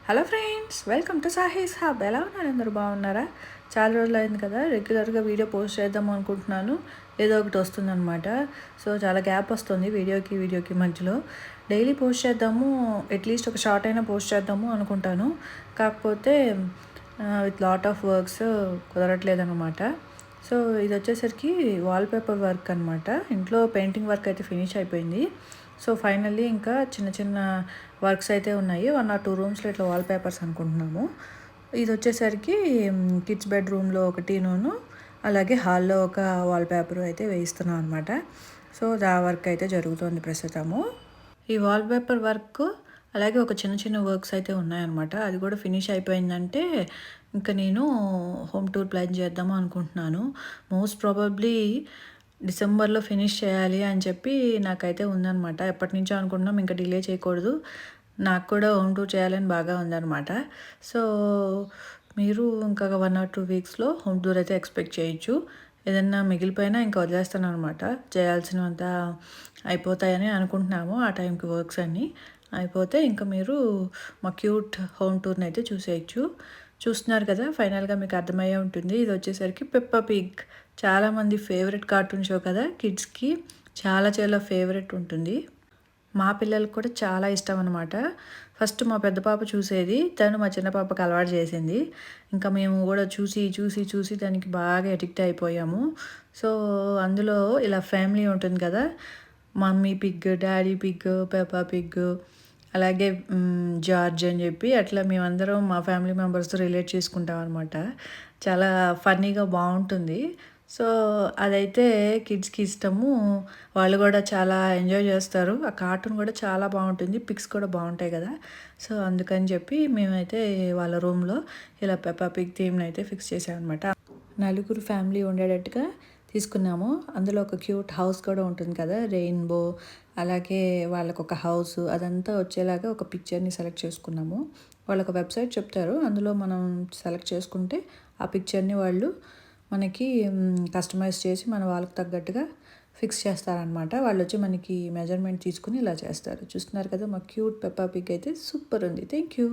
Hello friends, welcome to సాహీస్ hub. ఎలా ఉన్నారు? అందరూ బాగున్నారా? చాలా రోజులు అయింది కదా, రెగ్యులర్గా వీడియో పోస్ట్ చేద్దాం అనుకుంటున్నాను. ఏదో ఒకటి వస్తుందన్నమాట. సో చాలా గ్యాప్ వస్తుంది వీడియోకి మధ్యలో. డైలీ పోస్ట్ చేద్దాము, అట్లీస్ట్ ఒక షార్ట్ అయినా పోస్ట్ చేద్దాము అనుకుంటాను. కాకపోతే విత్ లాట్ ఆఫ్ వర్క్స్ కుదరట్లేదన్నమాట. సో ఇది వచ్చేసరికి వాల్పేపర్ వర్క్ అనమాట. ఇంట్లో పెయింటింగ్ వర్క్ అయితే ఫినిష్ అయిపోయింది. సో ఫైనల్లీ ఇంకా చిన్న చిన్న వర్క్స్ అయితే ఉన్నాయి. 1 or 2 రూమ్స్లో ఇట్లా వాల్పేపర్స్ అనుకుంటున్నాము. ఇది వచ్చేసరికి కిడ్స్ బెడ్రూమ్లో ఒకటిను, అలాగే హాల్లో ఒక వాల్పేపర్ అయితే వేయిస్తున్నాం అనమాట. సో దా వర్క్ అయితే జరుగుతుంది ప్రస్తుతము. ఈ వాల్పేపర్ వర్క్ అలాగే ఒక చిన్న చిన్న వర్క్స్ అయితే ఉన్నాయన్నమాట. అది కూడా ఫినిష్ అయిపోయిందంటే ఇంకా నేను హోమ్ టూర్ ప్లాన్ చేద్దాము అనుకుంటున్నాను. మోస్ట్ ప్రాబబ్లీ డిసెంబర్లో ఫినిష్ చేయాలి అని చెప్పి నాకైతే ఉందన్నమాట. ఎప్పటి నుంచో అనుకుంటున్నాం, ఇంకా డిలే చేయకూడదు. నాకు కూడా హోమ్ టూర్ చేయాలని బాగా ఉందన్నమాట. సో మీరు ఇంకా 1 or 2 వీక్స్లో హోమ్ టూర్ అయితే ఎక్స్పెక్ట్ చేయొచ్చు. ఏదన్నా మిగిలిపోయినా ఇంకా వదిలేస్తాను అనమాట. చేయాల్సినంత అయిపోతాయని అనుకుంటున్నాము. ఆ టైంకి వర్క్స్ అన్నీ అయిపోతే ఇంకా మీరు మా క్యూట్ హోమ్ టూర్ని అయితే చూసేయచ్చు. చూస్తున్నారు కదా, ఫైనల్గా మీకు అర్థమయ్యే ఉంటుంది. ఇది వచ్చేసరికి పెప్పా పిగ్, చాలామంది ఫేవరెట్ కార్టూన్ షో కదా కిడ్స్కి. చాలా చాలా ఫేవరెట్ ఉంటుంది. మా పిల్లలకు కూడా చాలా ఇష్టం అనమాట. ఫస్ట్ మా పెద్ద పాప చూసేది, తను మా చిన్న పాపకు అలవాటు చేసింది. ఇంకా మేము కూడా చూసి చూసి చూసి దానికి బాగా అడిక్ట్ అయిపోయాము. సో అందులో ఇలా ఫ్యామిలీ ఉంటుంది కదా, mummy Pig, daddy Pig, Peppa Pig, అలాగే జార్జ్ అని చెప్పి అట్లా మేమందరం మా ఫ్యామిలీ మెంబర్స్తో రిలేట్ చేసుకుంటాం అనమాట. చాలా ఫన్నీగా బాగుంటుంది. సో అదైతే కిడ్స్కి ఇష్టము. వాళ్ళు కూడా చాలా ఎంజాయ్ చేస్తారు. ఆ కార్టూన్ కూడా చాలా బాగుంటుంది, పిక్స్ కూడా బాగుంటాయి కదా. సో అందుకని చెప్పి మేమైతే వాళ్ళ రూమ్లో ఇలా పెప్పా పిగ్ థీమ్ని అయితే ఫిక్స్ చేసామన్నమాట. నలుగురు ఫ్యామిలీ ఉండేటట్టుగా తీసుకున్నాము. అందులో ఒక క్యూట్ హౌస్ కూడా ఉంటుంది కదా, రెయిన్బో, అలాగే వాళ్ళకు ఒక హౌస్ అదంతా వచ్చేలాగా ఒక పిక్చర్ని సెలెక్ట్ చేసుకున్నాము. వాళ్ళొక వెబ్సైట్ చెప్తారు, అందులో మనం సెలెక్ట్ చేసుకుంటే ఆ పిక్చర్ని వాళ్ళు మనకి కస్టమైజ్ చేసి మన వాళ్ళకి తగ్గట్టుగా ఫిక్స్ చేస్తారనమాట. వాళ్ళు వచ్చి మనకి మెజర్మెంట్ తీసుకుని ఇలా చేస్తారు. చూస్తున్నారు కదా, మా క్యూట్ పెప్పా పిగ్ అయితే సూపర్ ఉంది. Thank you.